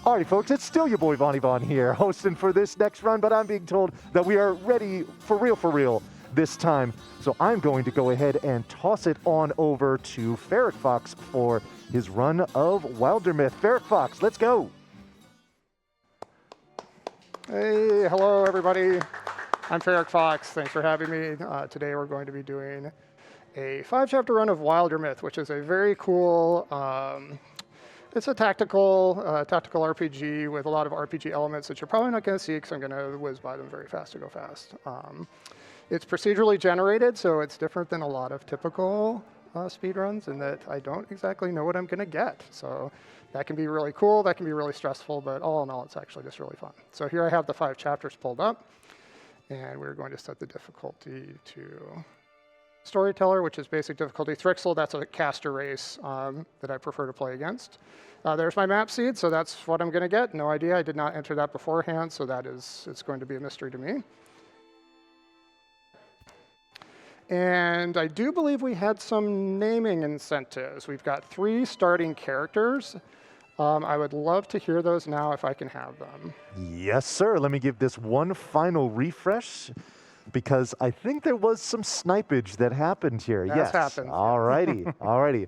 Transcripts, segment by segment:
Alrighty, folks, it's still your boy Vonnie Von here, hosting for this next run, but I'm being told that we are ready for real this time. So I'm going to go ahead and toss it on over to FerricFox for his run of Wildermyth. FerricFox, let's go. Hey, hello everybody. I'm FerricFox. Thanks for having me. Today we're going to be doing a 5-chapter run of Wildermyth, which is a very cool. It's a tactical RPG with a lot of RPG elements that you're probably not going to see because I'm going to whiz by them very fast to go fast. It's procedurally generated, so it's different than a lot of typical speedruns in that I don't exactly know what I'm going to get. So that can be really cool, that can be really stressful, but all in all, it's actually just really fun. So here I have the 5 chapters pulled up, and we're going to set the difficulty to Storyteller, which is basic difficulty. Thrixel, that's a caster race that I prefer to play against. There's my map seed, so that's what I'm going to get. No idea, I did not enter that beforehand, so it's going to be a mystery to me. And I do believe we had some naming incentives. We've got 3 starting characters. I would love to hear those now if I can have them. Yes, sir. Let me give this one final refresh, because I think there was some snipage that happened here. That's happened. Alrighty, alrighty.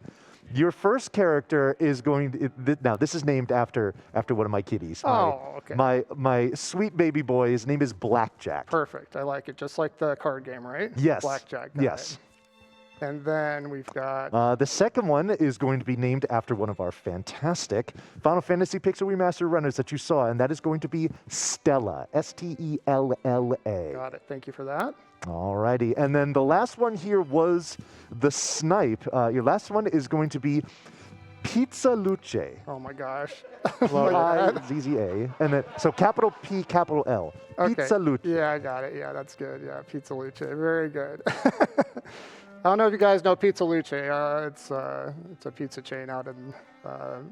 Your first character is going to, now this is named after one of my kitties. Okay. My sweet baby boy, his name is Blackjack. Perfect, I like it. Just like the card game, right? Yes. Blackjack. Yes. And then we've got... the second one is going to be named after one of our fantastic Final Fantasy Pixel Remaster runners that you saw, and that is going to be Stella, S-T-E-L-L-A. Got it, thank you for that. Alrighty, and then the last one here was the snipe. Your last one is going to be Pizza Luce. Oh my gosh. I-Z-Z-A, and then, so capital P, capital L. Okay. Pizza Luce. Yeah, I got it. Yeah, that's good. Yeah, Pizza Luce. Very good. I don't know if you guys know Pizza Luce. It's a pizza chain out in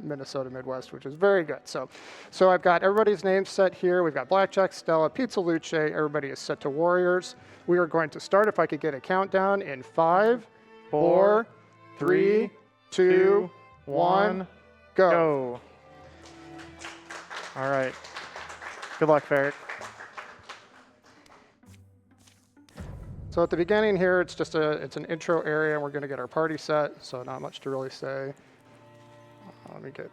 Minnesota Midwest, which is very good. So I've got everybody's names set here. We've got Blackjack, Stella, Pizza Luce. Everybody is set to warriors. We are going to start, if I could get a countdown, in 5, 4, 3, 2, 1, go. All right. Good luck, Ferric. So at the beginning here, it's an intro area, and we're going to get our party set, so not much to really say. Let me get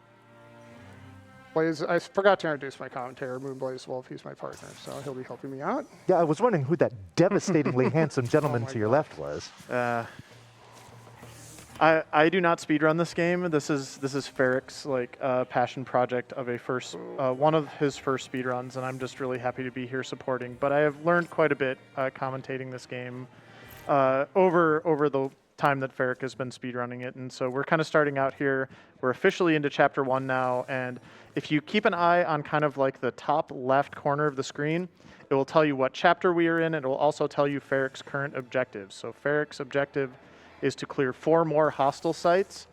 Blaze. I forgot to introduce my commentator, moonblazewolf. He's my partner, so he'll be helping me out. Yeah, I was wondering who that devastatingly handsome gentleman to your left was. I do not speedrun this game. This is Ferric's passion project of one of his first speedruns, and I'm just really happy to be here supporting. But I have learned quite a bit commentating this game over the time that Ferric has been speedrunning it, and so we're kind of starting out here. We're officially into Chapter 1 now, and if you keep an eye on kind of like the top left corner of the screen, it will tell you what chapter we are in. It will also tell you Ferric's current objectives. So Ferric's objective is to clear 4 more hostile sites.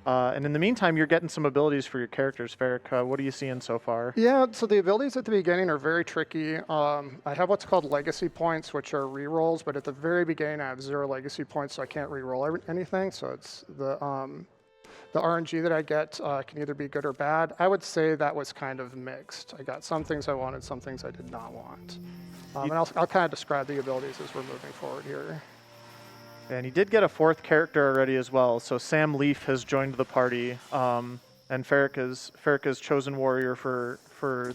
And in the meantime, you're getting some abilities for your characters. Ferric, what are you seeing so far? Yeah, so the abilities at the beginning are very tricky. I have what's called legacy points, which are rerolls, but at the very beginning I have 0 legacy points, so I can't reroll anything. So it's the RNG that I get can either be good or bad. I would say that was kind of mixed. I got some things I wanted, some things I did not want. And I'll kind of describe the abilities as we're moving forward here. And he did get a 4th character already as well. So Sam Leaf has joined the party, and Ferric is chosen warrior for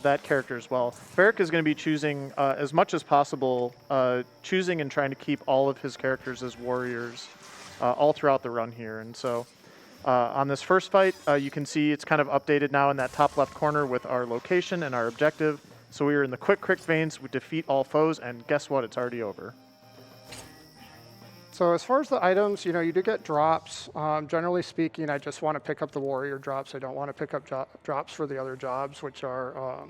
that character as well. Ferric is going to be choosing as much as possible, choosing and trying to keep all of his characters as warriors all throughout the run here. And so on this first fight, you can see it's kind of updated now in that top left corner with our location and our objective. So we are in the quick veins. We defeat all foes, and guess what? It's already over. So as far as the items, you do get drops. Generally speaking, I just want to pick up the warrior drops. I don't want to pick up drops for the other jobs, which are,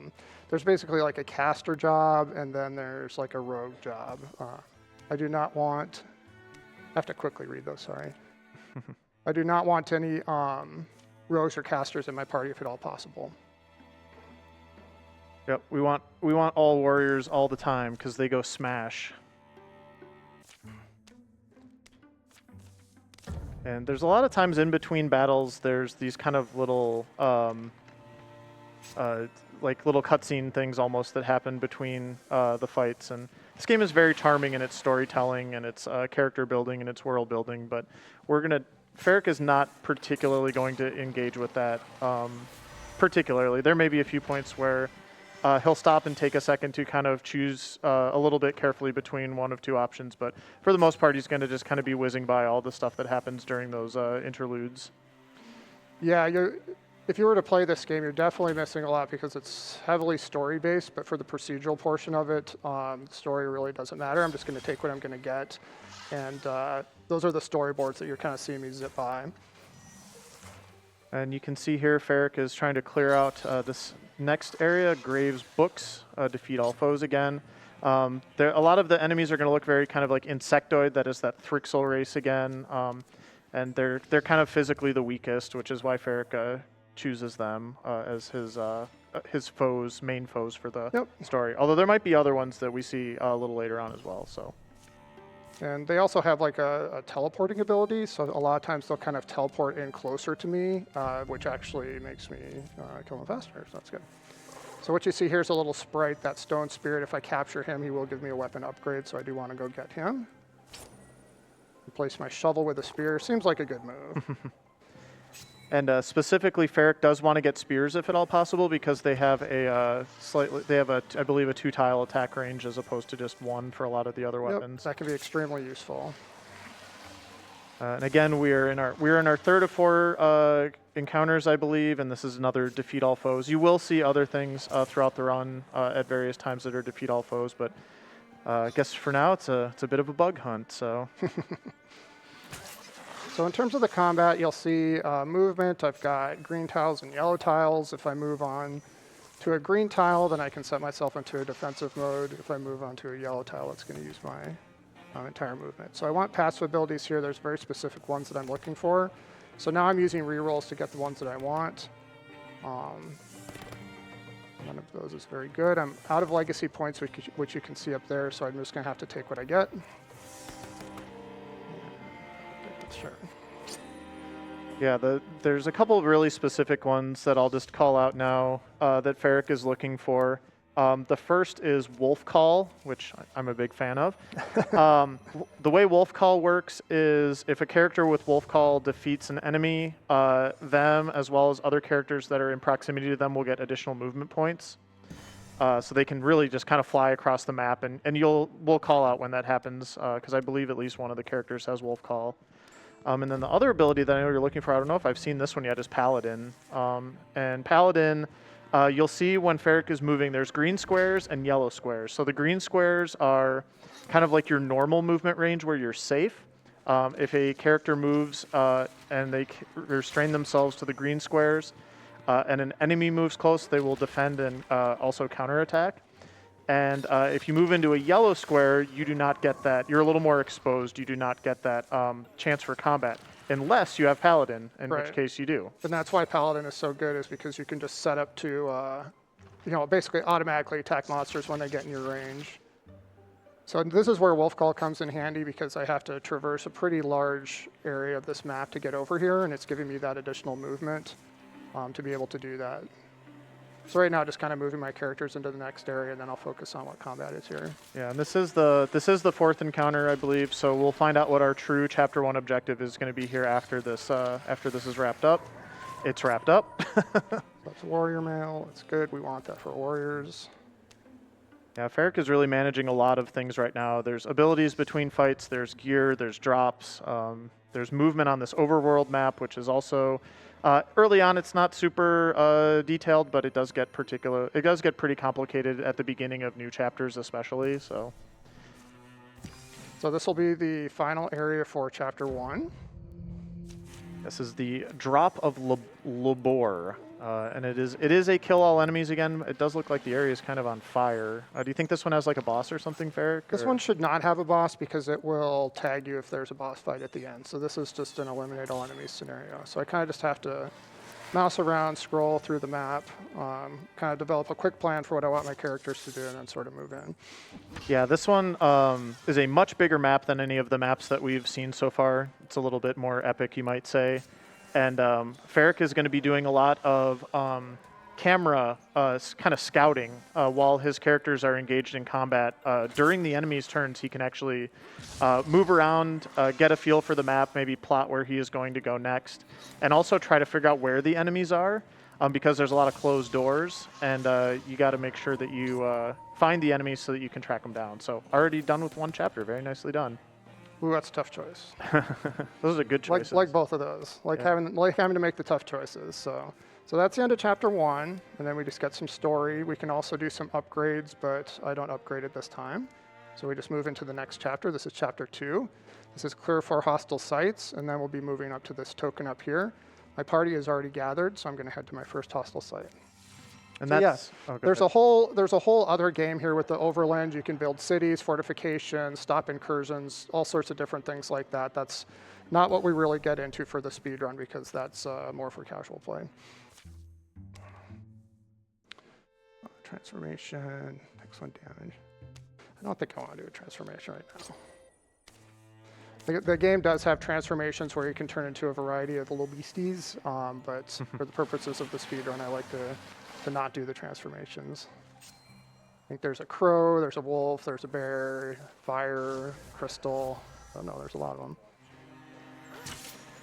there's basically like a caster job, and then there's like a rogue job. I do not want, I have to quickly read those, sorry. I do not want any rogues or casters in my party if at all possible. Yep, we want all warriors all the time because they go smash. And there's a lot of times in between battles, there's these kind of little like little cutscene things almost that happen between the fights. And this game is very charming in its storytelling and its character building and its world building. But Ferric is not particularly going to engage with that particularly. There may be a few points where he'll stop and take a second to kind of choose a little bit carefully between one of two options. But for the most part, he's going to just kind of be whizzing by all the stuff that happens during those interludes. Yeah, if you were to play this game, you're definitely missing a lot because it's heavily story-based, but for the procedural portion of it, story really doesn't matter. I'm just going to take what I'm going to get, and those are the storyboards that you're kind of seeing me zip by. And you can see here, Ferric is trying to clear out this next area, Graves Books, defeat all foes again. A lot of the enemies are going to look very kind of like insectoid, that is that Thrixel race again. And they're kind of physically the weakest, which is why Ferric chooses them as his foes, main foes for the story. Although there might be other ones that we see a little later on as well. So. And they also have like a teleporting ability, so a lot of times they'll kind of teleport in closer to me, which actually makes me kill them faster, so that's good. So what you see here is a little sprite, that stone spirit. If I capture him, he will give me a weapon upgrade, so I do want to go get him. Replace my shovel with a spear. Seems like a good move. And specifically, Ferric does want to get spears if at all possible because they have I believe, a 2-tile attack range as opposed to just 1 for a lot of the other weapons. That can be extremely useful. And again, we're in our third of 4 encounters, I believe, and this is another defeat all foes. You will see other things throughout the run at various times that are defeat all foes, but I guess for now it's a bit of a bug hunt. So. So in terms of the combat, you'll see movement. I've got green tiles and yellow tiles. If I move on to a green tile, then I can set myself into a defensive mode. If I move on to a yellow tile, it's going to use my entire movement. So I want passive abilities here. There's very specific ones that I'm looking for. So now I'm using rerolls to get the ones that I want. One of those is very good. I'm out of legacy points, which you can see up there, so I'm just going to have to take what I get. Sure. Yeah, there's a couple of really specific ones that I'll just call out now that Ferric is looking for. The first is Wolf Call, which I'm a big fan of. The way Wolf Call works is if a character with Wolf Call defeats an enemy, them as well as other characters that are in proximity to them will get additional movement points. So they can really just kind of fly across the map, and we'll call out when that happens, because I believe at least one of the characters has Wolf Call. And then the other ability that I know you're looking for, I don't know if I've seen this one yet, is Paladin. And Paladin, you'll see when Ferric is moving, there's green squares and yellow squares. So the green squares are kind of like your normal movement range where you're safe. If a character moves and they restrain themselves to the green squares, and an enemy moves close, they will defend and also counterattack. And if you move into a yellow square, you do not get that. You're a little more exposed. You do not get that chance for combat, unless you have Paladin, in which case you do. And that's why Paladin is so good, is because you can just set up to, basically automatically attack monsters when they get in your range. So this is where Wolf Call comes in handy, because I have to traverse a pretty large area of this map to get over here, and it's giving me that additional movement to be able to do that. So right now, just kind of moving my characters into the next area, and then I'll focus on what combat is here. Yeah, and this is the fourth encounter, I believe. So we'll find out what our true Chapter 1 objective is going to be here after this is wrapped up. It's wrapped up. That's warrior mail. It's good. We want that for warriors. Yeah, Ferric is really managing a lot of things right now. There's abilities between fights. There's gear. There's drops. There's movement on this overworld map, which is also. Early on, it's not super detailed, but it does get pretty complicated at the beginning of new chapters, especially. So this will be the final area for Chapter 1. This is the Drop of Labor, and it is a kill all enemies again. It does look like the area is kind of on fire. Do you think this one has like a boss or something, Ferric? This one should not have a boss, because it will tag you if there's a boss fight at the end. So this is just an eliminate all enemies scenario. So I kind of just have to mouse around, scroll through the map, kind of develop a quick plan for what I want my characters to do, and then sort of move in. Yeah, this one is a much bigger map than any of the maps that we've seen so far. It's a little bit more epic, you might say. And Ferric is going to be doing a lot of camera kind of scouting while his characters are engaged in combat. During the enemy's turns, he can actually move around, get a feel for the map, maybe plot where he is going to go next, and also try to figure out where the enemies are because there's a lot of closed doors, and you got to make sure that you find the enemies so that you can track them down. So already done with one chapter. Very nicely done. Ooh, that's a tough choice. Those are good choices. Like both of those. Like having to make the tough choices. So that's the end of chapter 1, and then we just get some story. We can also do some upgrades, but I don't upgrade it this time. So we just move into the next chapter. This is chapter 2. This is clear for hostile sites, and then we'll be moving up to this token up here. My party is already gathered, so I'm going to head to my first hostile site. And So that's there's a whole other game here with the overland. You can build cities, fortifications, stop incursions, all sorts of different things like that. That's not what we really get into for the speedrun because that's more for casual play. Transformation, next one damage. I don't think I want to do a transformation right now. The game does have transformations where you can turn into a variety of little beasties, but for the purposes of the speedrun, I like to not do the transformations. I think there's a crow, there's a wolf, there's a bear, fire, crystal. I don't know, there's a lot of them.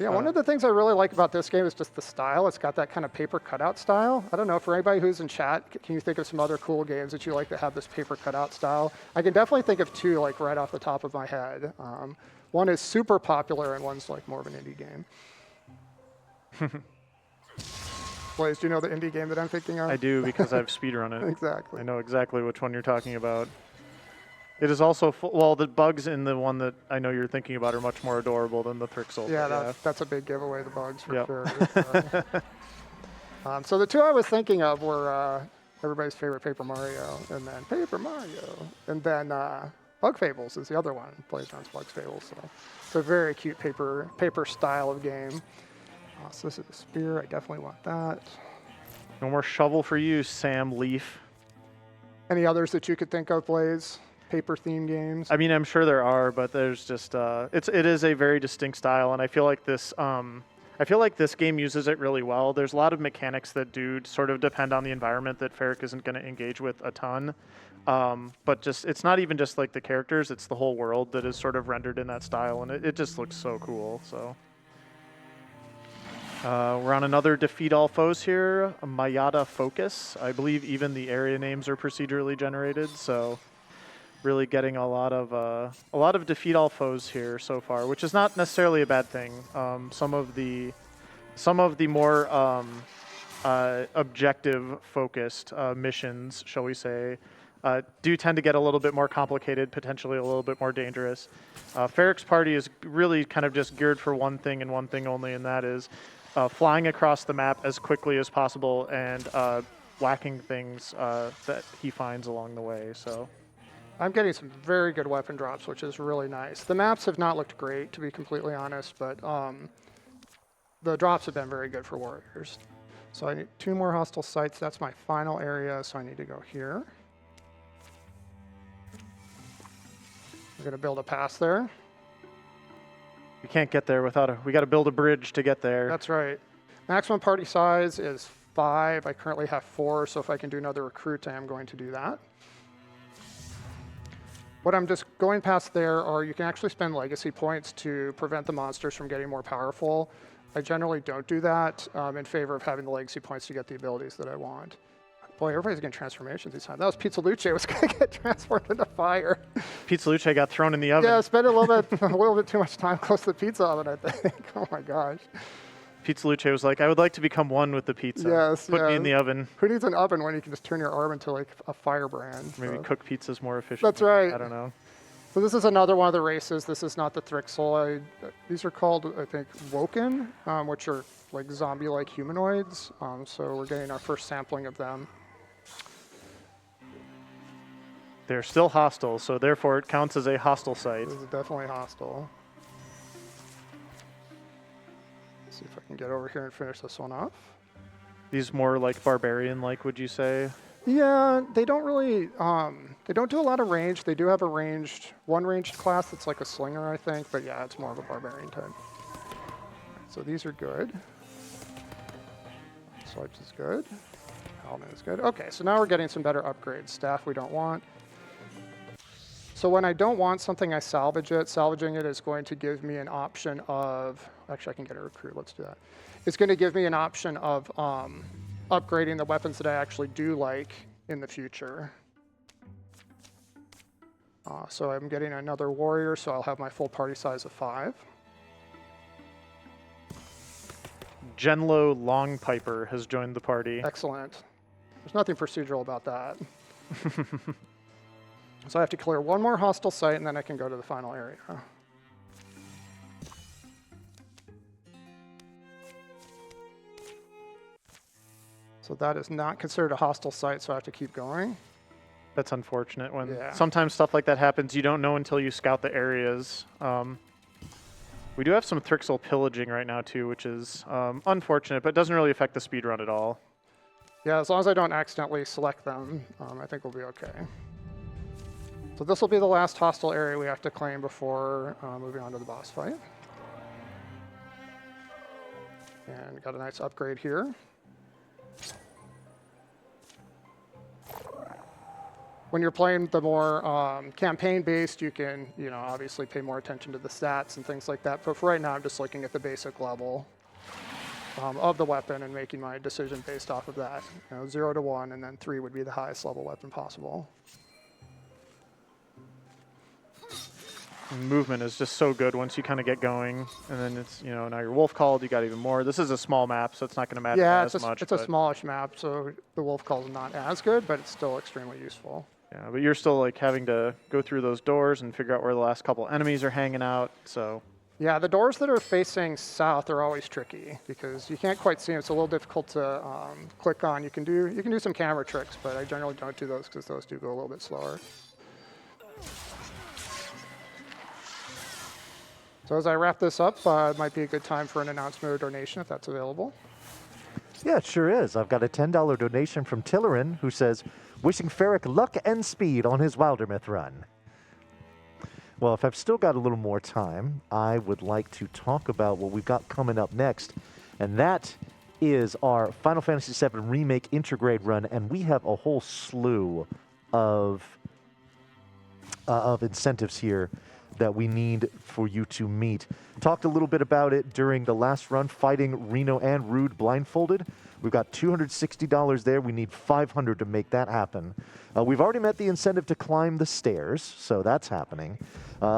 Yeah, one of the things I really like about this game is just the style. It's got that kind of paper cutout style. I don't know, for anybody who's in chat, can you think of some other cool games that you like that have this paper cutout style? I can definitely think of 2 like right off the top of my head. One is super popular and one's like more of an indie game. Blaze, do you know the indie game that I'm thinking of? I do because I've speedrun it. Exactly. I know exactly which one you're talking about. It is also well, the bugs in the one that I know you're thinking about are much more adorable than the Thrixel. Yeah, that's a big giveaway, the bugs for Yep. sure. So the 2 I was thinking of were everybody's favorite Paper Mario, and then Paper Mario, and then Bug Fables is the other one. Blaze runs Bug Fables, so it's a very cute paper style of game. So this is a spear. I definitely want that. No more shovel for you, Sam Leaf. Any others that you could think of, Blaze? Paper theme games? I mean, I'm sure there are, but there's just it is a very distinct style, and I feel like this game uses it really well. There's a lot of mechanics that do sort of depend on the environment that Ferric isn't going to engage with a ton. But it's not even just like the characters; it's the whole world that is sort of rendered in that style, and it just looks so cool. So. We're on another defeat all foes here, Mayada Focus. I believe even the area names are procedurally generated, so really getting a lot of defeat all foes here so far, which is not necessarily a bad thing. Some of the more objective focused missions, shall we say, do tend to get a little bit more complicated, potentially a little bit more dangerous. Ferric's party is really kind of just geared for one thing and one thing only, and that is flying across the map as quickly as possible and whacking things that he finds along the way. So I'm getting some very good weapon drops, which is really nice. The maps have not looked great, to be completely honest, but the drops have been very good for warriors. So I need 2 more hostile sites. That's my final area, so I need to go here. I'm going to build a pass there. we can't get there without we got to build a bridge to get there. That's right. Maximum party size is 5. I currently have 4, so if I can do another recruit, I am going to do that. What I'm just going past there are you can actually spend legacy points to prevent the monsters from getting more powerful. I generally don't do that in favor of having the legacy points to get the abilities that I want. Boy, everybody's getting transformations these times. That was Pizza Luce was going to get transformed into fire. Pizza Luce got thrown in the oven. Yeah, spent a little bit too much time close to the pizza oven, I think. Oh my gosh. Pizza Luce was like, I would like to become one with the pizza. Yes, Put me in the oven. Who needs an oven when you can just turn your arm into like a firebrand? Maybe so. cook pizzas more efficiently. That's right. I don't know. So this is another one of the races. This is not the Thrixel. These are called, I think, Woken, which are like zombie-like humanoids. So we're getting our first sampling of them. They're still hostile, so therefore it counts as a hostile site. This is definitely hostile. Let's see if I can get over here and finish this one off. These more like barbarian-like, would you say? Yeah, they don't really, they don't do a lot of range. They do have one ranged class that's like a slinger, I think, but yeah, it's more of a barbarian type. So these are good. Swipes is good. Paladin is good. Okay, so now we're getting some better upgrades. Staff we don't want. So when I don't want something, I salvage it. Salvaging it is going to give me an option of, actually I can get a recruit, let's do that. It's going to give me an option of upgrading the weapons that I actually do like in the future. So I'm getting another warrior, so I'll have my full party size of 5. Genlo Longpiper has joined the party. Excellent. There's nothing procedural about that. So I have to clear one more hostile site, and then I can go to the final area. So that is not considered a hostile site, so I have to keep going. That's unfortunate. When Yeah. sometimes stuff like that happens, you don't know until you scout the areas. We do have some Thrixel pillaging right now too, which is unfortunate, but doesn't really affect the speedrun at all. Yeah, as long as I don't accidentally select them, I think we'll be okay. So this will be the last hostile area we have to claim before moving on to the boss fight. And got a nice upgrade here. When you're playing the more campaign-based, you can, obviously pay more attention to the stats and things like that. But for right now, I'm just looking at the basic level of the weapon and making my decision based off of that. 0 to 1, and then 3 would be the highest level weapon possible. Movement is just so good once you kind of get going, and then it's now you're wolf called. You got even more. This is a small map, so it's not going to matter as much. It's a smallish map, so the wolf call is not as good, but it's still extremely useful. Yeah, but you're still like having to go through those doors and figure out where the last couple enemies are hanging out. So yeah, the doors that are facing south are always tricky because you can't quite see them. It's a little difficult to click on. You can do some camera tricks, but I generally don't do those because those do go a little bit slower. So as I wrap this up, it might be a good time for an announcement or donation if that's available. Yeah, it sure is. I've got a $10 donation from Tillerin who says, wishing Ferric luck and speed on his Wildermyth run. Well, if I've still got a little more time, I would like to talk about what we've got coming up next, and that is our Final Fantasy VII Remake Intergrade run, and we have a whole slew of incentives here that we need for you to meet. Talked a little bit about it during the last run, fighting Reno and Rude blindfolded. We've got $260 there. We need $500 to make that happen. We've already met the incentive to climb the stairs, so that's happening.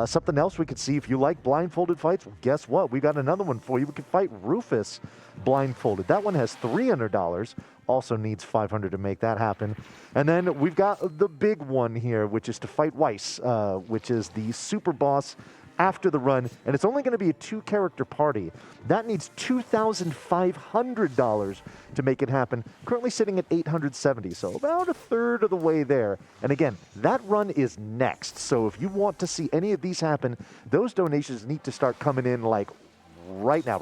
Something else we could see, if you like blindfolded fights, well, guess what? We got another one for you. We can fight Rufus blindfolded. That one has $300. Also needs $500 to make that happen. And then we've got the big one here, which is to fight Weiss, which is the super boss after the run, and it's only going to be a 2-character party. That needs $2,500 to make it happen. Currently sitting at $870, so about a third of the way there. And again, that run is next. So if you want to see any of these happen, those donations need to start coming in like right now.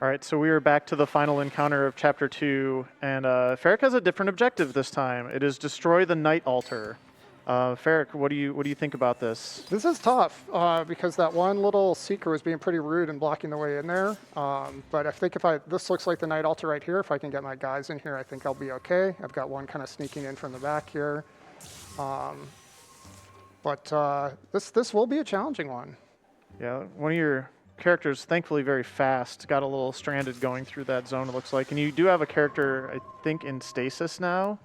all right, so we are back to the final encounter of Chapter 2, and Ferric has a different objective this time. It is destroy the Night Altar. Ferric, what do you think about this? This is tough because that one little seeker was being pretty rude and blocking the way in there. But I think this looks like the Night Altar right here. If I can get my guys in here, I think I'll be okay. I've got one kind of sneaking in from the back here. But this will be a challenging one. Yeah, one of your characters, thankfully very fast, got a little stranded going through that zone, it looks like. And you do have a character, I think, in stasis now.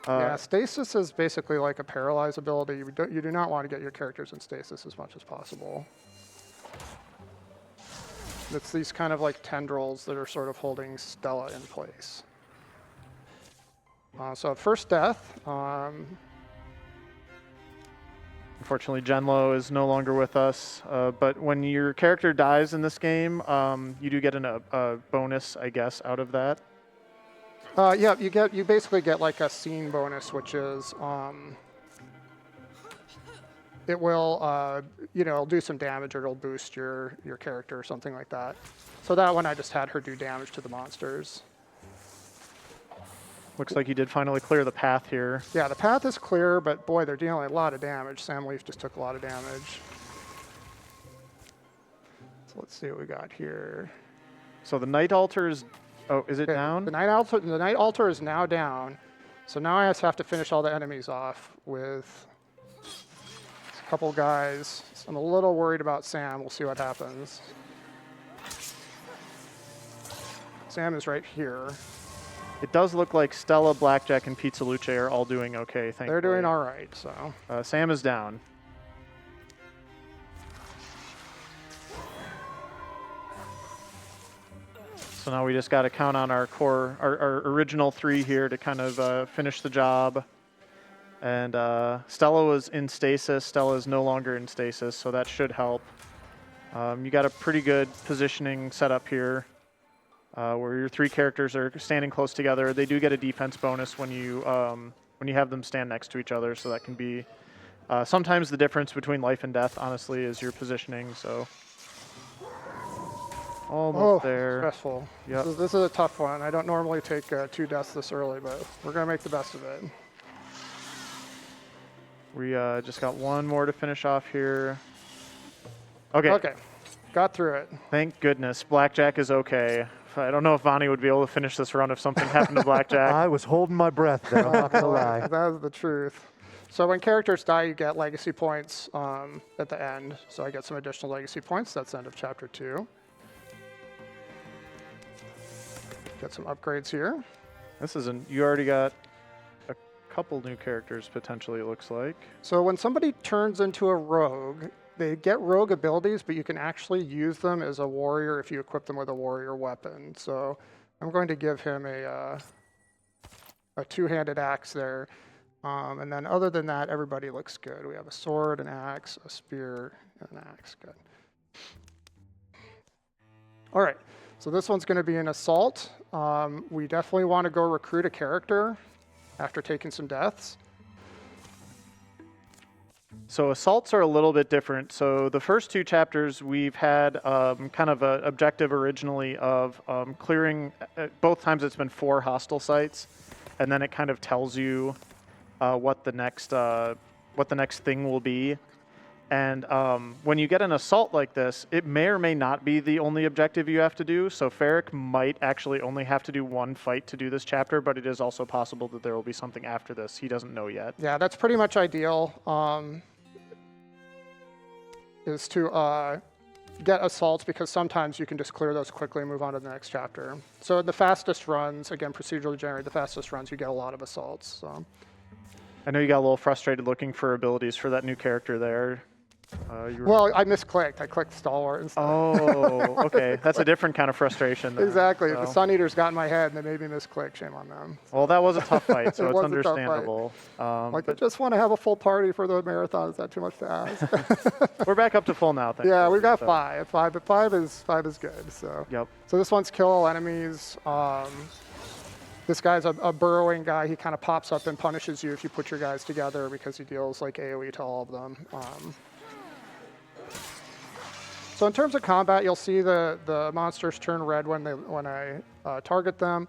Yeah, stasis is basically like a paralyze ability. You do not want to get your characters in stasis as much as possible. It's these kind of like tendrils that are sort of holding Stella in place. So first death. Unfortunately, Genlo is no longer with us, but when your character dies in this game, you do get a bonus, I guess, out of that. Yeah, you basically get like a scene bonus, which is it will do some damage or it'll boost your character or something like that. So that one I just had her do damage to the monsters. Looks like you did finally clear the path here. Yeah, the path is clear, but boy, they're dealing a lot of damage. Sam Leaf just took a lot of damage. So let's see what we got here. So the Night Altar is Oh, is it Okay, down? The night altar is now down. So now I just have to finish all the enemies off with a couple guys. I'm a little worried about Sam. We'll see what happens. Sam is right here. It does look like Stella, Blackjack, and Pizza Luce are all doing okay, thankfully. They're doing all right, so. Sam is down. So now we just got to count on our our original 3 here to kind of finish the job. And Stella was in stasis. Stella is no longer in stasis, so that should help. You got a pretty good positioning set up here, where your 3 characters are standing close together. They do get a defense bonus when you have them stand next to each other, so that can be sometimes the difference between life and death, honestly, is your positioning. So almost there. Stressful. Yep. This is a tough one. I don't normally take 2 deaths this early, but we're going to make the best of it. We just got one more to finish off here. Okay. Okay. Got through it. Thank goodness. Blackjack is okay. I don't know if Vonnie would be able to finish this run if something happened to Blackjack. I was holding my breath there, I'm not going to lie. That is the truth. So when characters die, you get legacy points at the end. So I get some additional legacy points. That's the end of Chapter 2. Get some upgrades here. This isn't. You already got a couple new characters potentially, it looks like. So when somebody turns into a rogue, they get rogue abilities, but you can actually use them as a warrior if you equip them with a warrior weapon. So I'm going to give him a 2-handed axe there. And then other than that, everybody looks good. We have a sword, an axe, a spear, and an axe. Good. All right. So this one's going to be an assault. We definitely want to go recruit a character after taking some deaths. So assaults are a little bit different. So the first 2 chapters, we've had kind of an objective originally of clearing, both times it's been 4 hostile sites, and then it kind of tells you what the next thing will be. And when you get an assault like this, it may or may not be the only objective you have to do. So Ferric might actually only have to do 1 fight to do this chapter, but it is also possible that there will be something after this. He doesn't know yet. Yeah, that's pretty much ideal, is to get assaults, because sometimes you can just clear those quickly and move on to the next chapter. So the fastest runs, again, procedurally generated, the fastest runs, you get a lot of assaults. So. I know you got a little frustrated looking for abilities for that new character there. Well, I misclicked. I clicked stalwart instead. Oh, okay. That's a different kind of frustration then. Exactly. So. The Sun Eaters got in my head and they made me misclick. Shame on them. Well, that was a tough fight, so It it's was a tough fight. understandable. I just want to have a full party for the marathon. Is that too much to ask? We're back up to full now, thank Yeah, you. we've got So, 5. But 5 is good. So. Yep. So this one's kill all enemies. This guy's a burrowing guy. He kind of pops up and punishes you if you put your guys together, because he deals like AoE to all of them. So in terms of combat, you'll see the monsters turn red when I target them.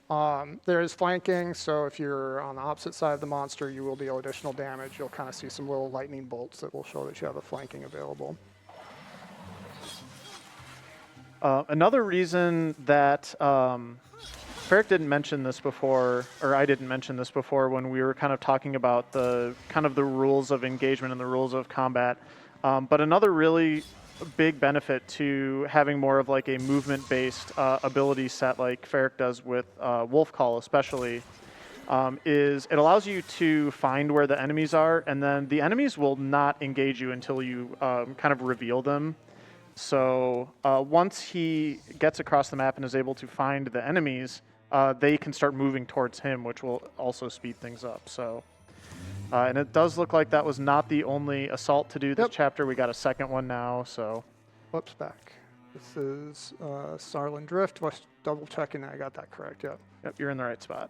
There is flanking, so if you're on the opposite side of the monster, you will deal additional damage. You'll kind of see some little lightning bolts that will show that you have a flanking available. Another reason that Ferric didn't mention this before, or I didn't mention this before when we were kind of talking about the rules of engagement and the rules of combat, but another really big benefit to having more of like a movement-based ability set like Ferric does with Wolf Call especially, is it allows you to find where the enemies are, and then the enemies will not engage you until you kind of reveal them. So once he gets across the map and is able to find the enemies, they can start moving towards him, which will also speed things up. So, and it does look like that was not the only assault to do this chapter. We got a second one now, so. Whoops, back. This is Starland Drift. Was double checking that I got that correct. Yep. Yep, you're in the right spot.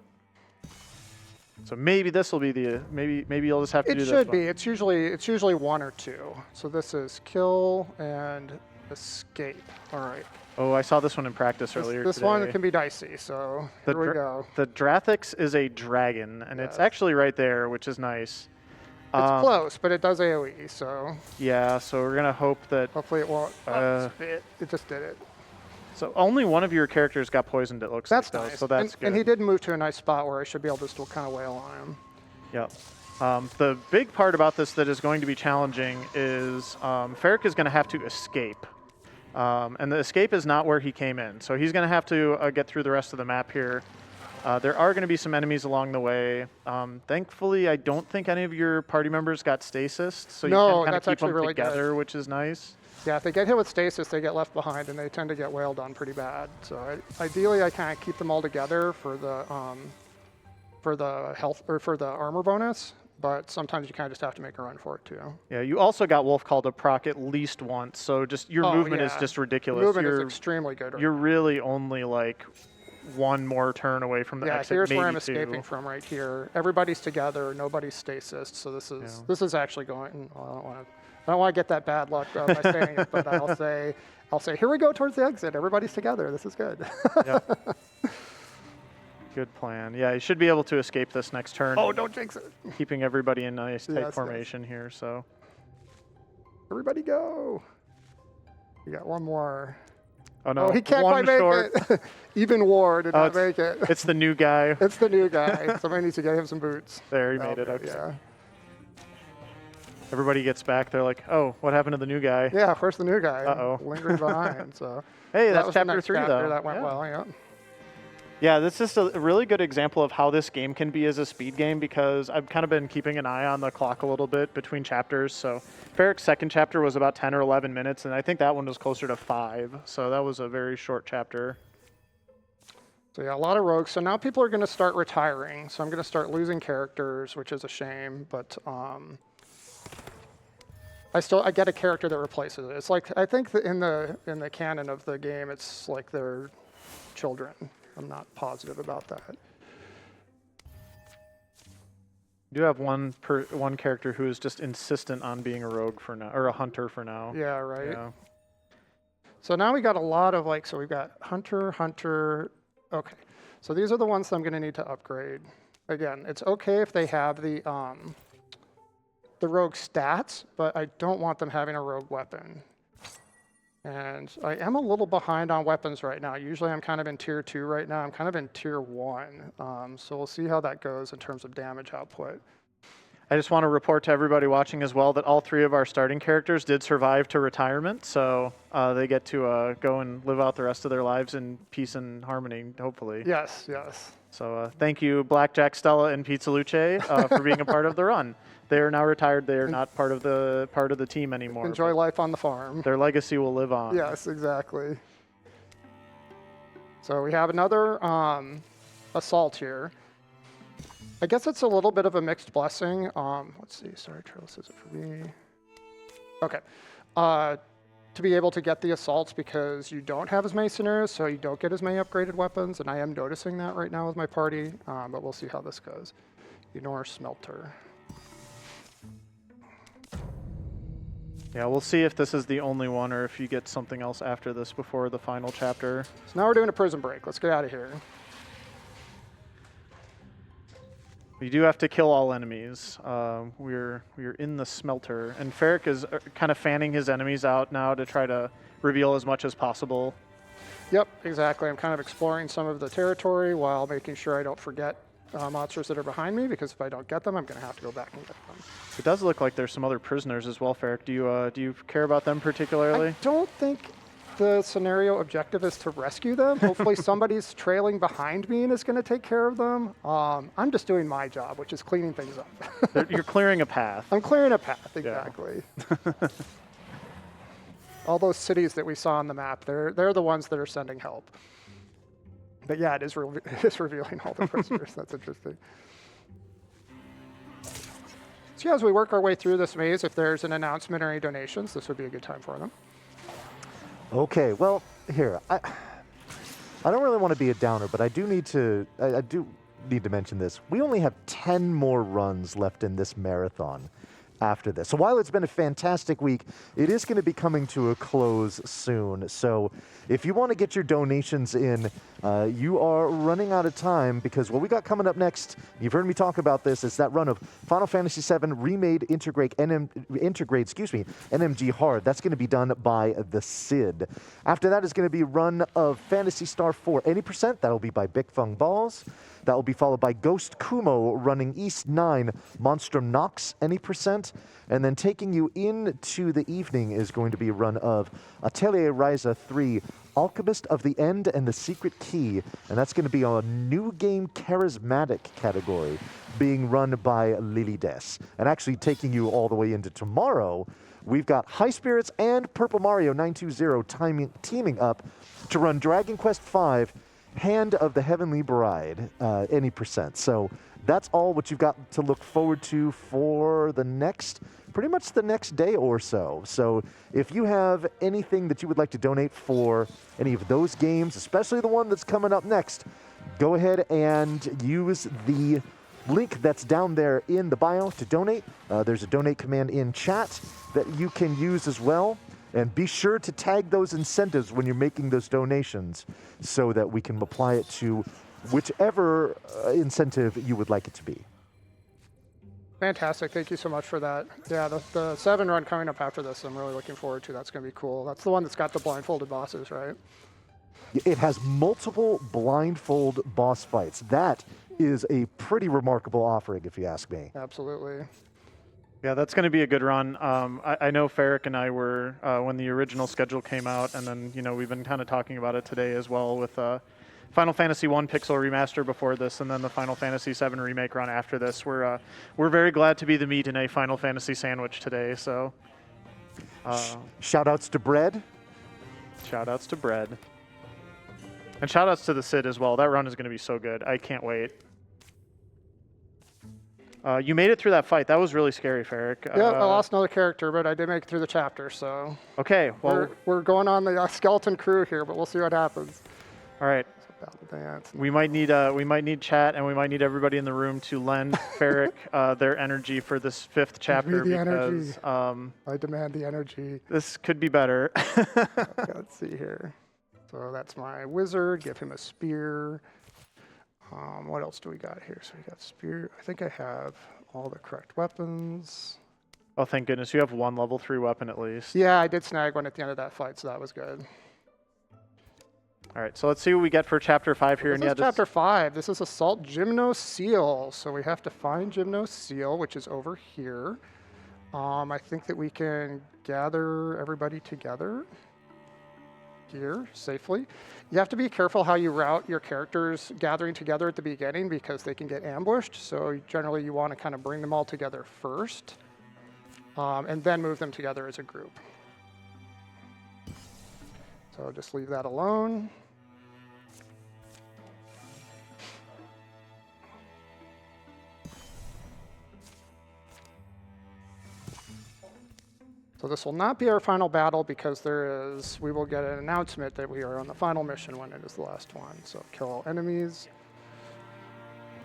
So maybe this will be the maybe you'll just have to do this. It should be. It's usually 1 or 2. So this is kill and escape. All right. Oh, I saw this one in practice earlier This today. one can be dicey, so here we go. The Drathix is a dragon, and it's actually right there, which is nice. It's close, but it does AoE, so. Yeah, so we're going to hope that... Hopefully it won't spit. It just did it. So only one of your characters got poisoned, it looks That's like, though, nice. so that's good. And he did move to a nice spot where I should be able to still kind of wail on him. Yep. The big part about this that is going to be challenging is Ferric is going to have to escape. And the escape is not where he came in. So he's going to have to get through the rest of the map here. There are going to be some enemies along the way. Thankfully, I don't think any of your party members got stasis, so you can kind of keep them really together, which is nice. Yeah, if they get hit with stasis, they get left behind, and they tend to get wailed on pretty bad. So ideally, I kind of keep them all together for the health or for the armor bonus. But sometimes you kind of just have to make a run for it too. Yeah, you also got Wolf Call to proc at least once, so just your movement is just ridiculous. The movement is extremely good. You're really only like one more turn on from the exit. Here's maybe where I'm two. escaping from right here. Everybody's together, nobody's stasis, so this is actually going. Well, I don't want to get that bad luck by saying it, but I'll say here we go towards the exit. Everybody's together. This is good. Yep. Good plan. Yeah, you should be able to escape this next turn. Oh, don't jinx it. Keeping everybody in nice tight formation here. So everybody go. We got one more. Oh no! Oh, he can't quite make it. Even War did not make it. It's the new guy. It's the new guy. Somebody needs to get him some boots. There, he made it. Okay. Yeah. Everybody gets back. They're like, "Oh, what happened to the new guy?" Yeah, where's the new guy? Uh-oh. Lingering behind. So. Hey, that's was chapter 3 though. That went well. Yeah. Yeah, this is a really good example of how this game can be as a speed game, because I've kind of been keeping an eye on the clock a little bit between chapters. So Ferric's second chapter was about 10 or 11 minutes, and I think that one was closer to 5. So that was a very short chapter. So yeah, a lot of rogues. So now people are going to start retiring. So I'm going to start losing characters, which is a shame. But I get a character that replaces it. It's like, I think that in the canon of the game, it's like they're children. I'm not positive about that. You do have one character who is just insistent on being a rogue for now, or a hunter for now. Yeah, right. Yeah. So now we got a lot of so we've got hunter. Okay. So these are the ones that I'm going to need to upgrade. Again, it's okay if they have the rogue stats, but I don't want them having a rogue weapon. And I am a little behind on weapons right now. Usually I'm kind of in tier 2 right now. I'm kind of in tier 1. So we'll see how that goes in terms of damage output. I just want to report to everybody watching as well that all 3 of our starting characters did survive to retirement. So they get to go and live out the rest of their lives in peace and harmony, hopefully. Yes, yes. So thank you, Blackjack, Stella, and Pizza Luce for being a part of the run. They are now retired. They are not part of the team anymore. Enjoy life on the farm. Their legacy will live on. Yes, exactly. So we have another assault here. I guess it's a little bit of a mixed blessing. Let's see. Sorry, Trails, is it for me? Okay. To be able to get the assaults because you don't have as many scenarios, so you don't get as many upgraded weapons, and I am noticing that right now with my party, but we'll see how this goes. Ignore Smelter. Yeah, we'll see if this is the only one or if you get something else after this before the final chapter. So now we're doing a prison break. Let's get out of here. You do have to kill all enemies. We're in the smelter, and Ferric is kind of fanning his enemies out now to try to reveal as much as possible. Yep, exactly. I'm kind of exploring some of the territory while making sure I don't forget monsters that are behind me, because if I don't get them, I'm going to have to go back and get them. It does look like there's some other prisoners as well, Ferric. Do you care about them particularly? I don't think the scenario objective is to rescue them. Hopefully somebody's trailing behind me and is going to take care of them. I'm just doing my job, which is cleaning things up. You're clearing a path. I'm clearing a path, exactly. Yeah. All those cities that we saw on the map, they're the ones that are sending help. But yeah, it is revealing all the prisoners. That's interesting. So yeah, as we work our way through this maze, if there's an announcement or any donations, this would be a good time for them. Okay, well, here, I don't really want to be a downer, but I do need to mention this. We only have 10 more runs left in this marathon. after this. So while it's been a fantastic week, it is going to be coming to a close soon. So if you want to get your donations in, you are running out of time, because what we got coming up next, you've heard me talk about this, is that run of Final Fantasy VII Remade Intergrade NMG Hard. That's going to be done by the Cid. After that is going to be run of Phantasy Star 4 Any Percent. That'll be by Big Fung Balls. That will be followed by Ghost Kumo running East 9 Monstrum Nox Any Percent. And then taking you into the evening is going to be a run of Atelier Ryza 3 Alchemist of the End and the Secret Key. And that's going to be a new game charismatic category being run by Lily Des. And actually taking you all the way into tomorrow, we've got High Spirits and Purple Mario 920 teaming up to run Dragon Quest V Hand of the Heavenly Bride, Any Percent. So that's all what you've got to look forward to for the next, pretty much the next day or so. So if you have anything that you would like to donate for any of those games, especially the one that's coming up next, go ahead and use the link that's down there in the bio to donate. There's a donate command in chat that you can use as well. And be sure to tag those incentives when you're making those donations so that we can apply it to whichever incentive you would like it to be. Fantastic. Thank you so much for that. Yeah, the 7 run coming up after this, I'm really looking forward to. That's going to be cool. That's the one that's got the blindfolded bosses, right? It has multiple blindfold boss fights. That is a pretty remarkable offering, if you ask me. Absolutely. Yeah, that's going to be a good run. I know Ferric and I were, when the original schedule came out, and then, we've been kind of talking about it today as well with Final Fantasy I Pixel Remaster before this, and then the Final Fantasy VII Remake run after this. We're very glad to be the meat in a Final Fantasy sandwich today, so... Shout-outs to Bread. Shout-outs to Bread. And shout-outs to the Cid as well. That run is going to be so good. I can't wait. You made it through that fight. That was really scary, Ferric. Yeah, I lost another character, but I did make it through the chapter, so... Okay, well... We're going on the skeleton crew here, but we'll see what happens. All right. We might need chat, and we might need everybody in the room to lend Ferric their energy for this 5th chapter, because I demand the energy. This could be better. Okay, let's see here. So that's my wizard. Give him a spear. What else do we got here? So we got spear. I think I have all the correct weapons. Oh, thank goodness. You have one level 3 weapon at least. Yeah, I did snag one at the end of that fight, so that was good. All right, so let's see what we get for Chapter 5 here. This is Chapter 5. This is Assault Gymno Seal. So we have to find Gymno Seal, which is over here. I think that we can gather everybody together here safely. You have to be careful how you route your characters gathering together at the beginning, because they can get ambushed. So generally you want to kind of bring them all together first, and then move them together as a group. So just leave that alone. So this will not be our final battle, because we will get an announcement that we are on the final mission when it is the last one. So kill all enemies.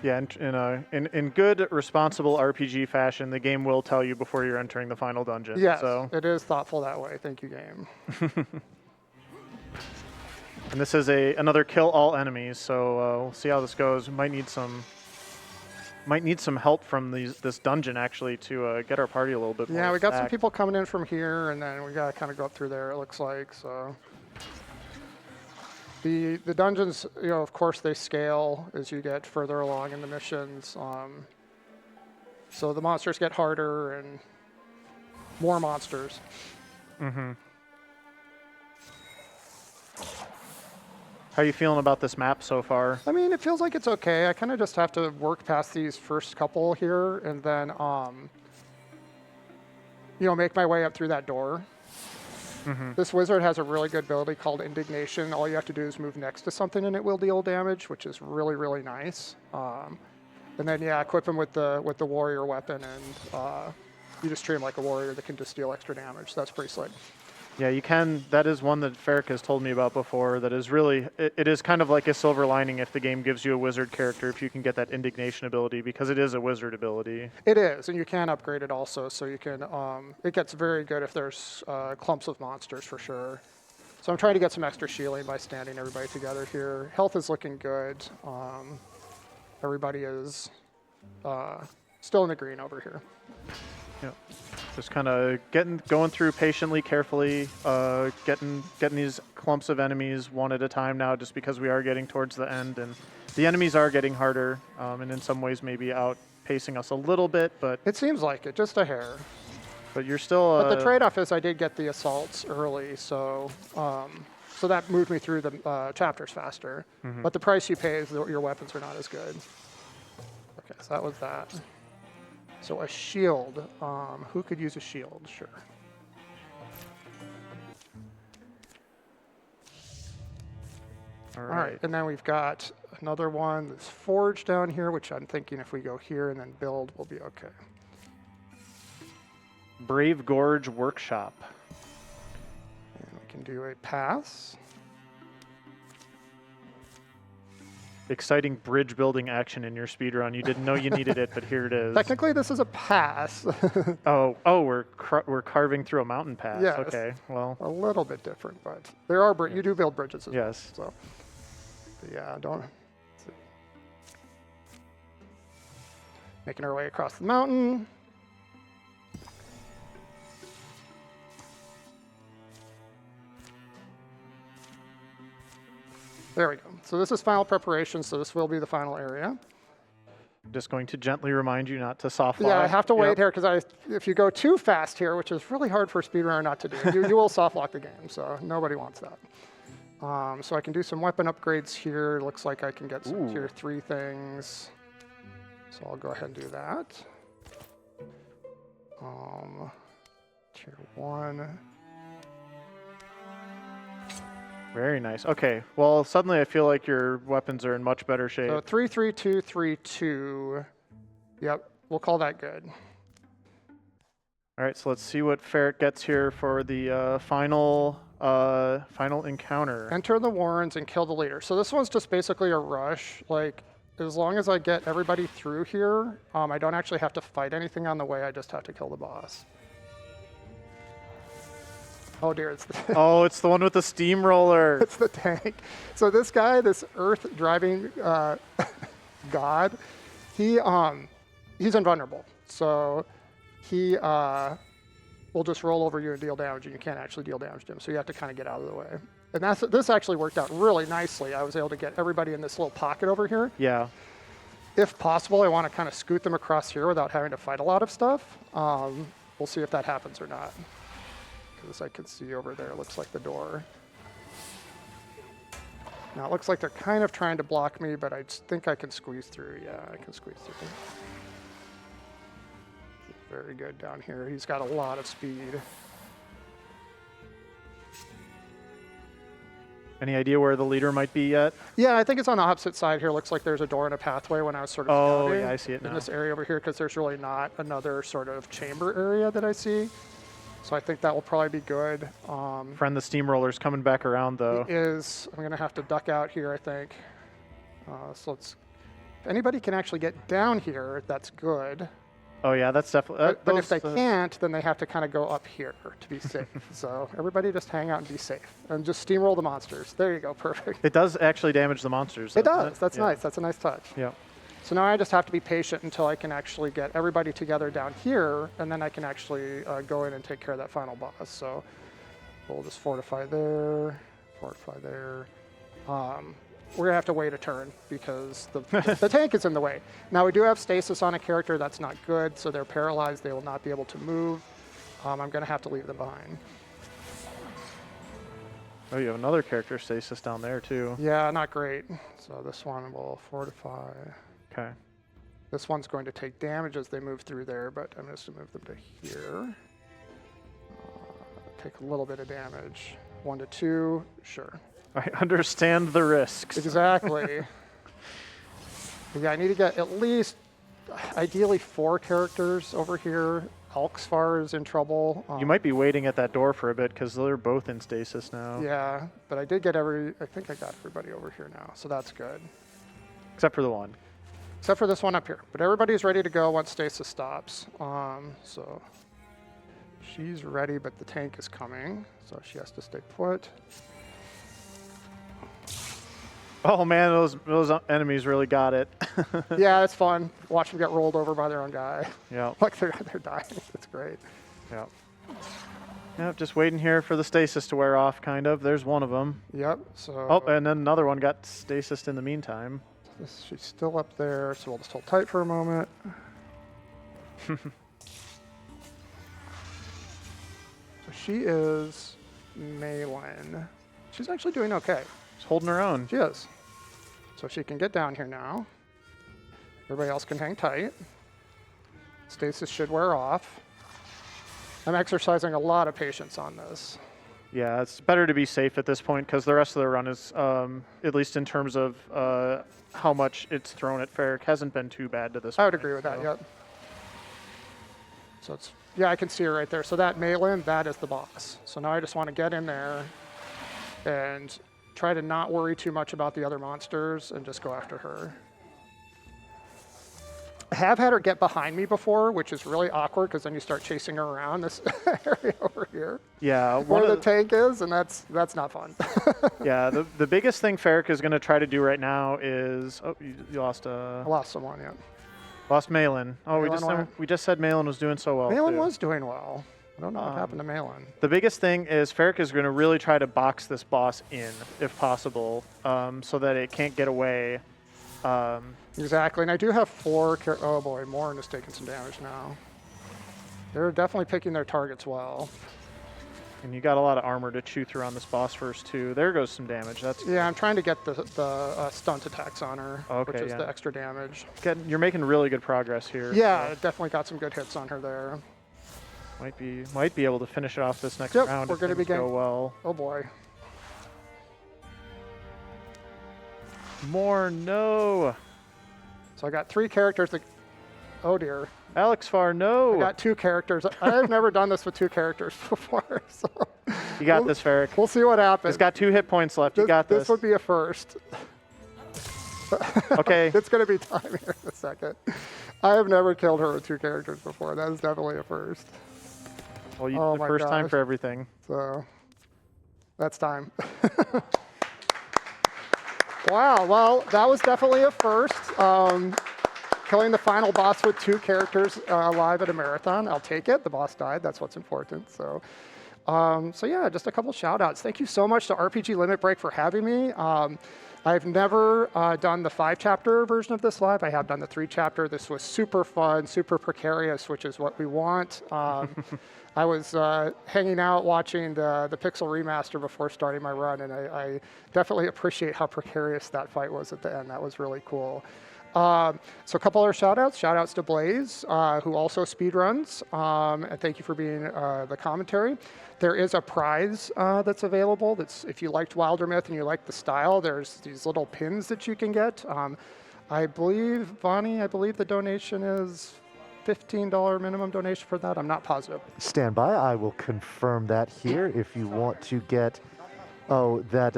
Yeah, in good, responsible RPG fashion, the game will tell you before you're entering the final dungeon. Yes, so. It is thoughtful that way. Thank you, game. And this is another kill all enemies, so we'll see how this goes. Might need some help from this dungeon, actually, to get our party a little bit more Yeah, we got stacked. some people coming in from here, and then we got to kind of go up through there, it looks like. So the dungeons, of course, they scale as you get further along in the missions. So the monsters get harder and more monsters. Mm-hmm. How are you feeling about this map so far? I mean, it feels like it's okay. I kind of just have to work past these first couple here, and then, make my way up through that door. Mm-hmm. This wizard has a really good ability called Indignation. All you have to do is move next to something, and it will deal damage, which is really, really nice. And then, equip him with the warrior weapon, and you just treat him like a warrior that can just deal extra damage. So that's pretty slick. Yeah, you can. That is one that Ferric has told me about before. That is really, it is kind of like a silver lining if the game gives you a wizard character, if you can get that indignation ability, because it is a wizard ability. It is, and you can upgrade it also, so you can. It gets very good if there's clumps of monsters for sure. So I'm trying to get some extra shielding by standing everybody together here. Health is looking good. Everybody is still in the green over here. Yep. Just kind of going through patiently, carefully, getting these clumps of enemies one at a time now, just because we are getting towards the end, and the enemies are getting harder, and in some ways maybe outpacing us a little bit, but It seems like it, just a hair. but you're still. But the trade-off is I did get the assaults early, so so that moved me through the chapters faster. But the price you pay is that your weapons are not as good. Okay, so that was that. So a shield. Who could use a shield? Sure. All All right, and then we've got another one that's forged down here, which I'm thinking if we go here and then build, we'll be okay. Brave Gorge Workshop. And we can do a pass. Exciting bridge building action in your speedrun. You didn't know you needed it, but here it is. Technically, this is a pass. Oh, we're carving through a mountain pass. Yes. Okay, well. A little bit different, but there are you do build bridges as Yes. well. So, but yeah, don't. Making our way across the mountain. There we go. So this is final preparation, so this will be the final area. Just going to gently remind you not to soft lock. Yeah, I have to wait Yep. here because if you go too fast here, which is really hard for a speedrunner not to do, you will soft lock the game, so nobody wants that. So I can do some weapon upgrades here. Looks like I can get some tier 3 things. So I'll go ahead and do that. Tier 1. Very nice. Okay, well, suddenly I feel like your weapons are in much better shape. So 3-3-2-3-2. Yep, we'll call that good. All right, so let's see what Ferric gets here for the final encounter. Enter the warrens and kill the leader. So this one's just basically a rush. Like, as long as I get everybody through here, I don't actually have to fight anything on the way. I just have to kill the boss. Oh dear, it's the Oh, it's the one with the steamroller. it's the tank. So this guy, this earth driving god, he's invulnerable. So he will just roll over you and deal damage, and you can't actually deal damage to him. So you have to kind of get out of the way. And this actually worked out really nicely. I was able to get everybody in this little pocket over here. Yeah. If possible, I want to kind of scoot them across here without having to fight a lot of stuff. We'll see if that happens or not. Because I can see over there, it looks like the door. Now it looks like they're kind of trying to block me, but I just think I can squeeze through. Yeah, I can squeeze through. Very good down here. He's got a lot of speed. Any idea where the leader might be yet? Yeah, I think it's on the opposite side here. Looks like there's a door and a pathway when I was sort of Oh, scouting yeah, I see it in now. this area over here, because there's really not another sort of chamber area that I see. So I think that will probably be good. Friend, the steamroller's coming back around, though. I'm going to have to duck out here, I think. So if anybody can actually get down here, that's good. Oh, yeah, that's definitely... But if they can't, then they have to kind of go up here to be safe. So everybody just hang out and be safe. And just steamroll the monsters. There you go, perfect. It does actually damage the monsters. It doesn't does, that's Yeah. nice, that's a nice touch. Yeah. So now I just have to be patient until I can actually get everybody together down here, and then I can actually go in and take care of that final boss. So we'll just fortify there, fortify there. We're gonna have to wait a turn because the tank is in the way. Now we do have stasis on a character, that's not good, so they're paralyzed, they will not be able to move. I'm gonna have to leave them behind. Oh, you have another character stasis down there, too. Yeah, not great. So this one will fortify. Okay. This one's going to take damage as they move through there, but I'm just going to move them to here. Take a little bit of damage. 1 to 2, sure. I understand the risks. Exactly. Yeah, I need to get at least, ideally 4 characters over here. Alxfar is in trouble. You might be waiting at that door for a bit because they're both in stasis now. Yeah, but I did get I think I got everybody over here now, so that's good. Except for the one. Except for this one up here. But everybody's ready to go once stasis stops. So she's ready, but the tank is coming, so she has to stay put. Oh man, those enemies really got it. Yeah, it's fun. Watch them get rolled over by their own guy. Yeah. Like they're dying. It's great. Yeah. Yep, just waiting here for the stasis to wear off, kind of. There's one of them. Yep. So. Oh, and then another one got stasis in the meantime. She's still up there, so we'll just hold tight for a moment. So she is Malin. She's actually doing okay. She's holding her own. She is. So she can get down here now. Everybody else can hang tight. Stasis should wear off. I'm exercising a lot of patience on this. Yeah, it's better to be safe at this point because the rest of the run is, at least in terms of how much it's thrown at Ferric, hasn't been too bad to this point. I would agree with that, yep. So it's, yeah, I can see her right there. So that Malin, that is the boss. So now I just want to get in there and try to not worry too much about the other monsters and just go after her. I have had her get behind me before, which is really awkward because then you start chasing her around this area over here. Yeah, Where the tank is, and that's not fun. Yeah, the biggest thing Ferric is going to try to do right now is... Oh, you lost I lost someone, yeah. Lost Malin. Oh, Malin we just said Malin was doing so well. Malin too. was doing well. I don't know what happened to Malin. The biggest thing is Ferric is going to really try to box this boss in, if possible, so that it can't get away. Exactly, and I do have 4 oh boy, Morin is taking some damage now. They're definitely picking their targets well. And you got a lot of armor to chew through on this boss first, too. There goes some damage. That's Yeah, I'm trying to get the stunt attacks on her, Okay, which is yeah. the extra damage. You're making really good progress here. Yeah, definitely got some good hits on her there. Might be able to finish it off this next Yep, round we're if gonna be things go getting- well. Oh boy. More, no. So I got 3 characters that, oh dear. Alxfar, no. I got 2 characters. I've never done this with 2 characters before, so. You got this, Ferric. We'll see what happens. He's got 2 hit points left. You got this. This would be a first. Okay. It's going to be time here in a second. I have never killed her with 2 characters before. That is definitely a first. Well, Oh the my first time gosh. for everything. So that's time. Wow, well, that was definitely a first. Killing the final boss with 2 characters alive at a marathon. I'll take it. The boss died. That's what's important. So yeah, just a couple shout outs. Thank you so much to RPG Limit Break for having me. I've never done the 5-chapter version of this live. I have done the 3-chapter. This was super fun, super precarious, which is what we want. I was hanging out watching the Pixel remaster before starting my run, and I definitely appreciate how precarious that fight was at the end. That was really cool. So a couple other shout outs. Shout outs to Blaze, who also speedruns. And thank you for being the commentary. There is a prize that's available. That's if you liked Wildermyth and you like the style, there's these little pins that you can get. I believe, Bonnie, the donation is $15 minimum donation for that. I'm not positive. Stand by. I will confirm that here if you want to get... Oh, that...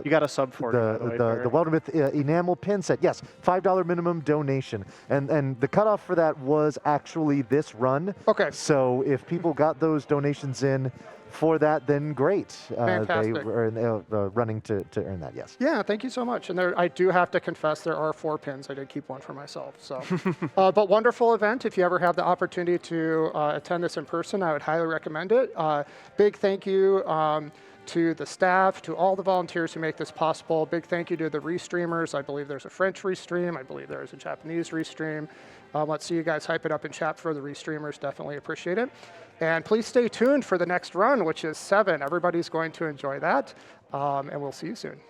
You got a sub for it, by the way, Ferric. the Wildermyth enamel pin set. Yes, $5 minimum donation. And the cutoff for that was actually this run. Okay. So if people got those donations in for that, then great. Fantastic. They were running to earn that, yes. Yeah, thank you so much. And I do have to confess, there are 4 pins. I did keep one for myself. So, but wonderful event. If you ever have the opportunity to attend this in person, I would highly recommend it. Big thank you to the staff, to all the volunteers who make this possible. Big thank you to the restreamers. I believe there's a French restream. I believe there is a Japanese restream. Let's see you guys hype it up in chat for the restreamers. Definitely appreciate it. And please stay tuned for the next run, which is 7. Everybody's going to enjoy that. And we'll see you soon.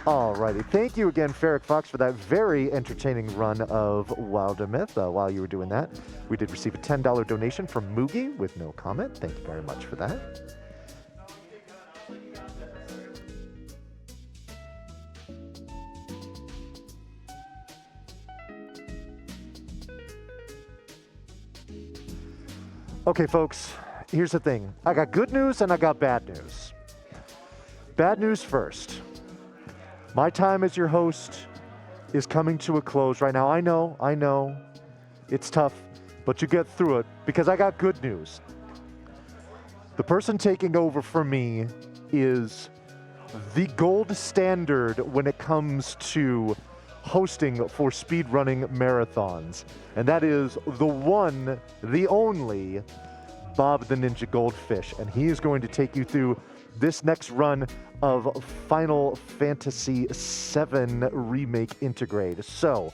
Alrighty, thank you again, FerricFox, for that very entertaining run of Wildermyth. While you were doing that, we did receive a $10 donation from Moogie with no comment. Thank you very much for that. Okay, folks, here's the thing. I got good news and I got bad news. Bad news first. My time as your host is coming to a close right now. I know, it's tough, but you get through it because I got good news. The person taking over for me is the gold standard when it comes to hosting for speedrunning marathons. And that is the one, the only, Bob the Ninja Goldfish. And he is going to take you through this next run of Final Fantasy VII Remake Intergrade. So,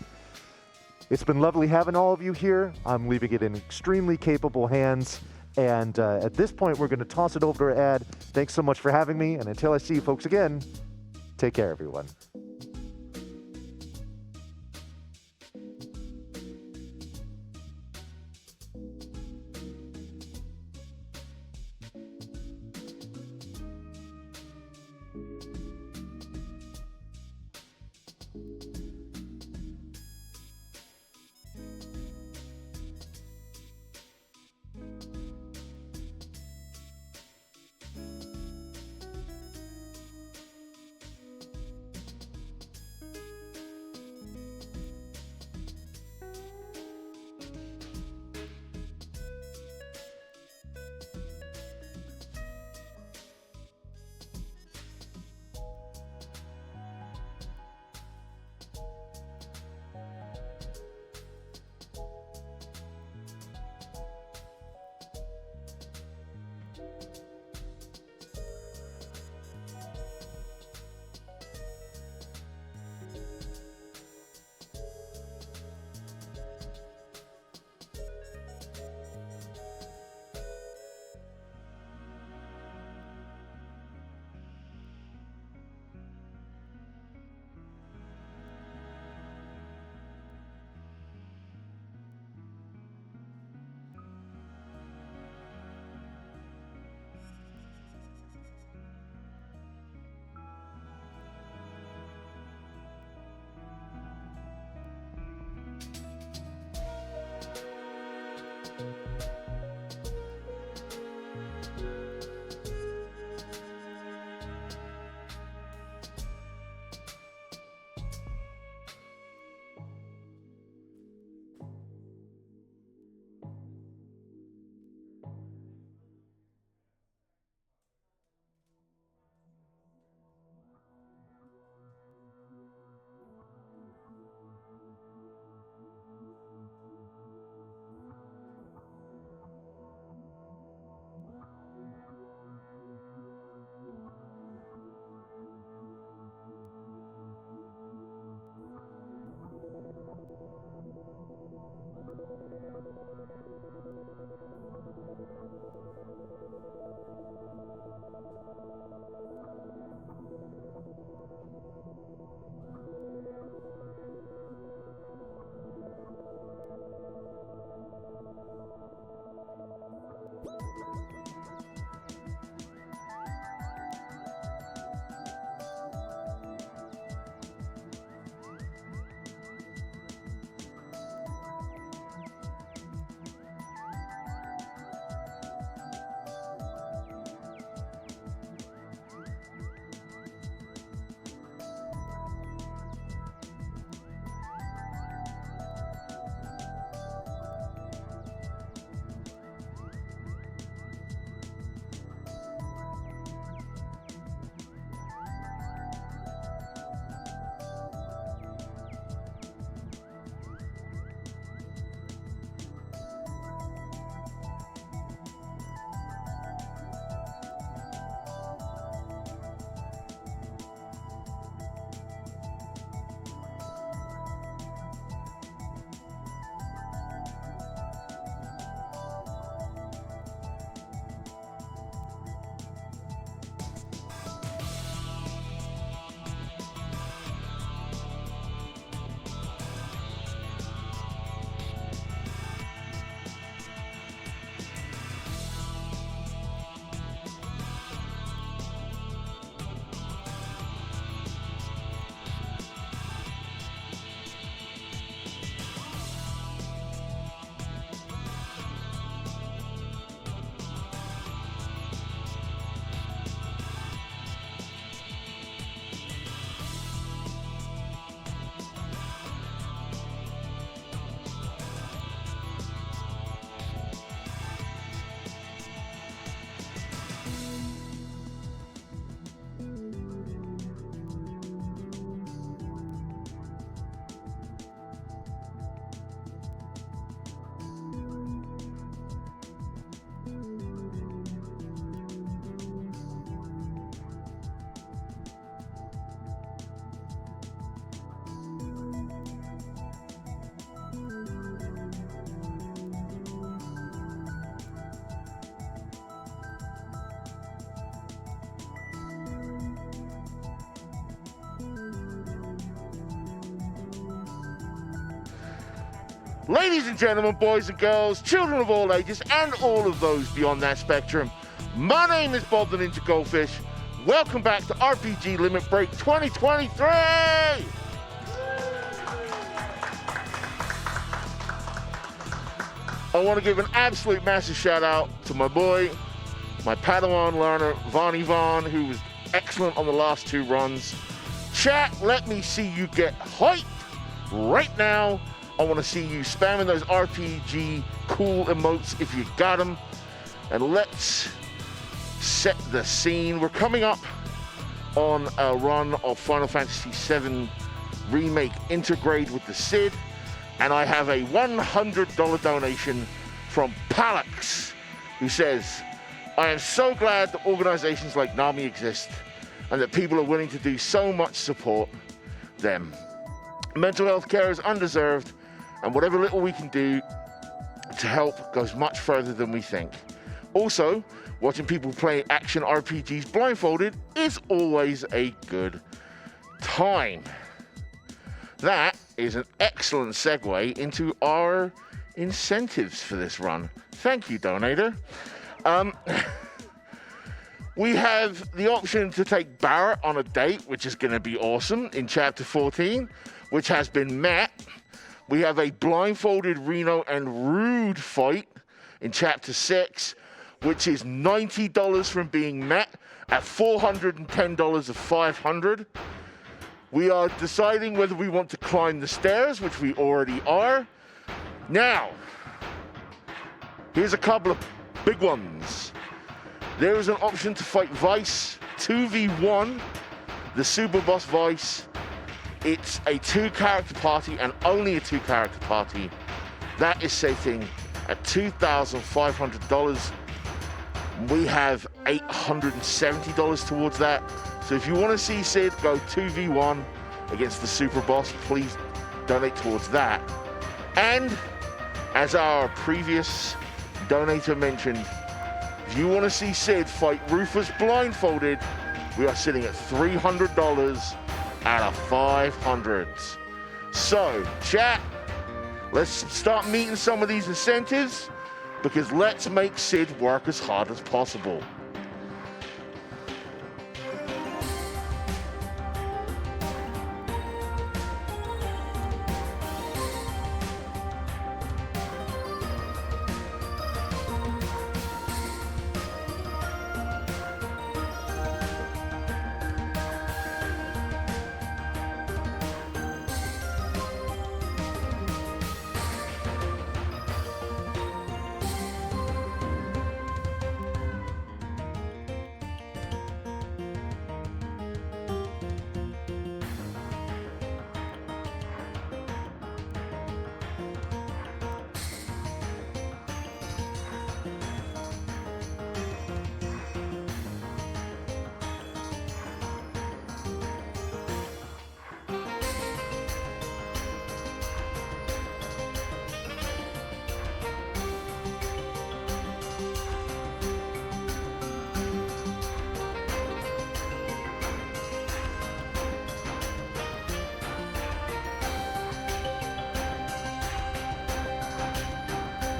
it's been lovely having all of you here. I'm leaving it in extremely capable hands. And at this point, we're going to toss it over to Ad. Thanks so much for having me. And until I see you folks again, take care, everyone. Ladies and gentlemen, boys and girls, children of all ages, and all of those beyond that spectrum, my name is Bob the Ninja Goldfish. Welcome back to RPG Limit Break 2023! I want to give an absolute massive shout out to my boy, my Padawan learner, Vonnie Vaughn, who was excellent on the last 2 runs. Chat, let me see you get hyped right now. I want to see you spamming those RPG cool emotes if you got them. And let's set the scene. We're coming up on a run of Final Fantasy VII Remake Intergrade with the Cid. And I have a $100 donation from Palax, who says, I am so glad that organizations like NAMI exist and that people are willing to do so much to support them. Mental health care is undeserved, and whatever little we can do to help goes much further than we think. Also, watching people play action RPGs blindfolded is always a good time. That is an excellent segue into our incentives for this run. Thank you, donator. We have the option to take Barrett on a date, which is going to be awesome, in Chapter 14, which has been met. We have a blindfolded Reno and Rude fight in Chapter 6, which is $90 from being met at $410 of 500. We are deciding whether we want to climb the stairs, which we already are. Now, here's a couple of big ones. There is an option to fight Vice 2v1, the Super Boss Vice. It's a 2-character party and only a 2-character party. That is setting at $2,500. We have $870 towards that. So if you want to see Cid go 2v1 against the Super Boss, please donate towards that. And as our previous donator mentioned, if you want to see Cid fight Rufus blindfolded, we are sitting at $300 out of 500. So, chat, let's start meeting some of these incentives, because let's make Cid work as hard as possible.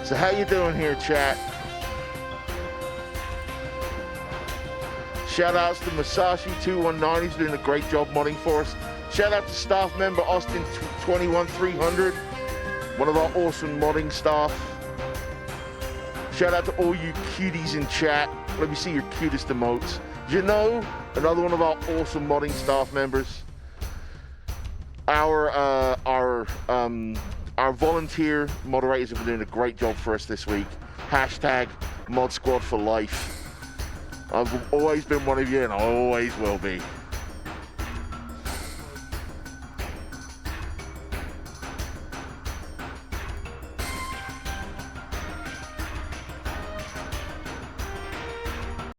So how you doing here, chat? Shout outs to Masashi219, he's doing a great job modding for us. Shout out to staff member Austin21300, one of our awesome modding staff. Shout out to all you cuties in chat. Let me see your cutest emotes. You know, another one of our awesome modding staff members. Our volunteer moderators have been doing a great job for us this week. Hashtag Mod Squad for life. I've always been one of you and I always will be.